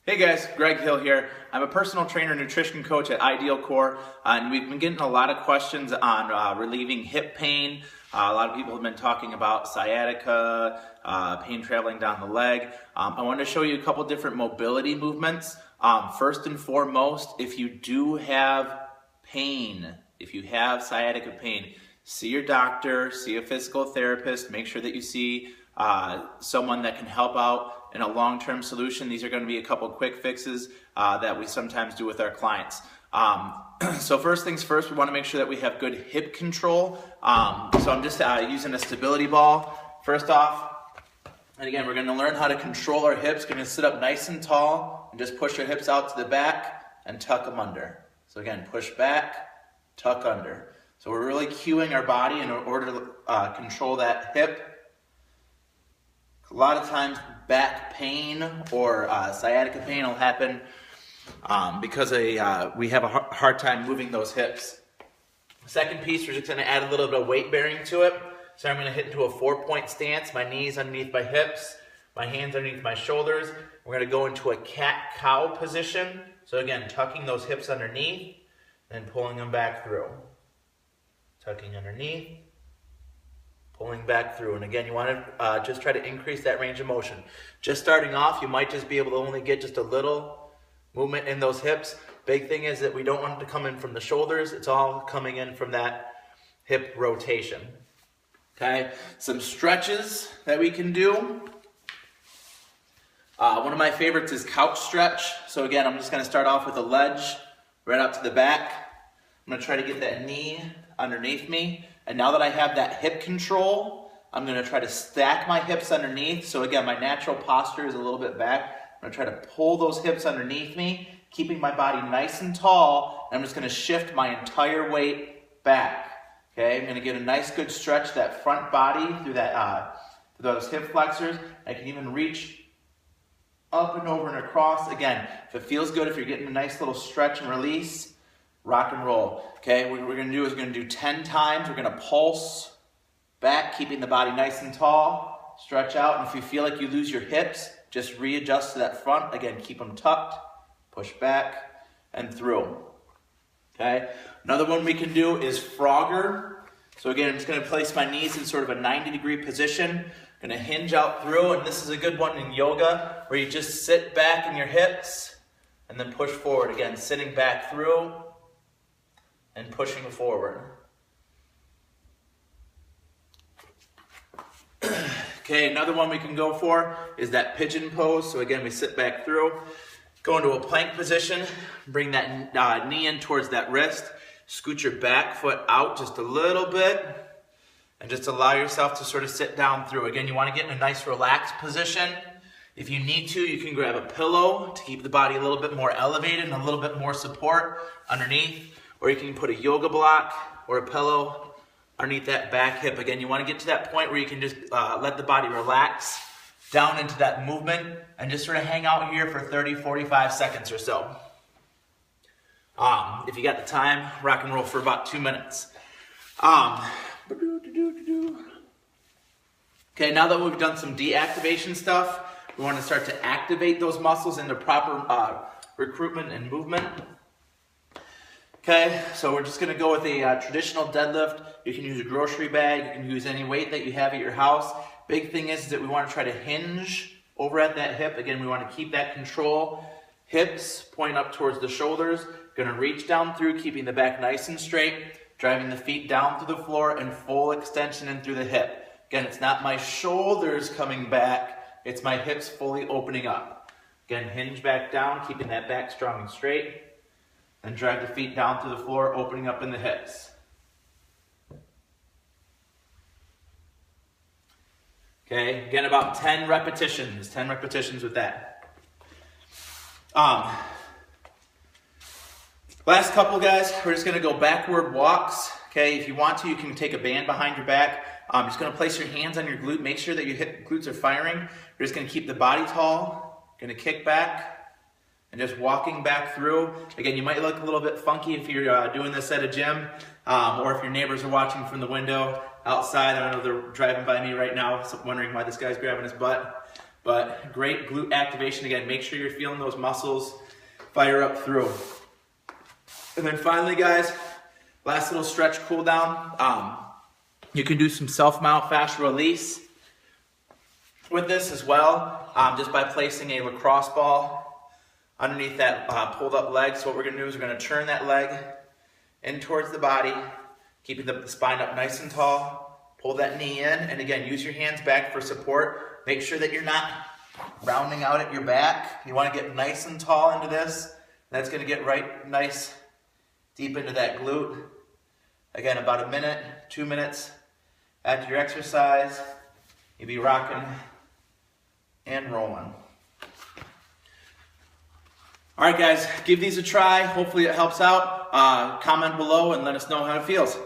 Hey guys, Greg Hill here. I'm a personal trainer and nutrition coach at Ideal Core, and we've been getting a lot of questions on relieving hip pain. A lot of people have been talking about sciatica, pain traveling down the leg. I wanted to show you a couple different mobility movements. First and foremost, if you do have pain, if you have sciatica pain, see your doctor, see a physical therapist, make sure that you see someone that can help out in a long-term solution. These are going to be a couple quick fixes that we sometimes do with our clients. So first things first, we want to make sure that we have good hip control. So I'm just using a stability ball first off. And again, we're going to learn how to control our hips. We're going to sit up nice and tall and just push our hips out to the back and tuck them under. So again, push back, tuck under. So we're really cueing our body in order to control that hip. A lot of times back pain or sciatica pain will happen because we have a hard time moving those hips. Second piece, we're just going to add a little bit of weight bearing to it. So I'm going to hit into a 4-point stance, my knees underneath my hips, my hands underneath my shoulders. We're going to go into a cat-cow position. So again, tucking those hips underneath and pulling them back through. Tucking underneath, pulling back through. And again, you want to just try to increase that range of motion. Just starting off, you might just be able to only get just a little movement in those hips. Big thing is that we don't want it to come in from the shoulders. It's all coming in from that hip rotation. Okay, some stretches that we can do. One of my favorites is couch stretch. So again, I'm just going to start off with a ledge right out to the back. I'm going to try to get that knee underneath me. And now that I have that hip control, I'm going to try to stack my hips underneath. So again, my natural posture is a little bit back. I'm going to try to pull those hips underneath me, keeping my body nice and tall. And I'm just going to shift my entire weight back. Okay, I'm going to get a nice good stretch that front body through that those hip flexors. I can even reach up and over and across. Again, if it feels good, if you're getting a nice little stretch and release, rock and roll. Okay, what we're going to do is we're going to do 10 times. We're going to pulse back, keeping the body nice and tall. Stretch out, and if you feel like you lose your hips, just readjust to that front. Again, keep them tucked, push back, and through. Okay, another one we can do is Frogger. So again, I'm just going to place my knees in sort of a 90-degree position. I'm going to hinge out through, and this is a good one in yoga, where you just sit back in your hips, and then push forward. Again, sitting back through, and pushing forward. Okay, another one we can go for is that pigeon pose. So again, we sit back through, go into a plank position, bring that knee in towards that wrist, scoot your back foot out just a little bit, and just allow yourself to sort of sit down through. Again, you want to get in a nice relaxed position. If you need to, you can grab a pillow to keep the body a little bit more elevated and a little bit more support underneath. Or you can put a yoga block or a pillow underneath that back hip. Again, you want to get to that point where you can just let the body relax down into that movement and just sort of hang out here for 30, 45 seconds or so. If you got the time, rock and roll for about 2 minutes. Okay, now that we've done some deactivation stuff, we want to start to activate those muscles into proper recruitment and movement. Okay, so we're just going to go with a traditional deadlift. You can use a grocery bag. You can use any weight that you have at your house. Big thing is that we want to try to hinge over at that hip. Again, we want to keep that control. Hips point up towards the shoulders. Going to reach down through, keeping the back nice and straight. Driving the feet down through the floor and full extension in through the hip. Again, it's not my shoulders coming back. It's my hips fully opening up. Again, hinge back down, keeping that back strong and straight. And drag the feet down through the floor, opening up in the hips. Okay, again, about 10 repetitions. 10 repetitions with that. Last couple, guys, we're just going to go backward walks. Okay, if you want to, you can take a band behind your back. Just going to place your hands on your glute. Make sure that your glutes are firing. You're just going to keep the body tall. Going to kick back. And just walking back through. Again, you might look a little bit funky if you're doing this at a gym, or if your neighbors are watching from the window outside. I know they're driving by me right now, wondering why this guy's grabbing his butt. But great glute activation. Again, make sure you're feeling those muscles fire up through. And then finally, guys, last little stretch cool down. You can do some self-mount fascia release with this as well, just by placing a lacrosse ball underneath that pulled up leg. So what we're gonna do is we're gonna turn that leg in towards the body, keeping the spine up nice and tall. Pull that knee in, and again, use your hands back for support. Make sure that you're not rounding out at your back. You wanna get nice and tall into this. That's gonna get right nice deep into that glute. Again, about a minute, 2 minutes after your exercise, you'll be rocking and rolling. All right, guys, give these a try. Hopefully it helps out. Comment below and let us know how it feels.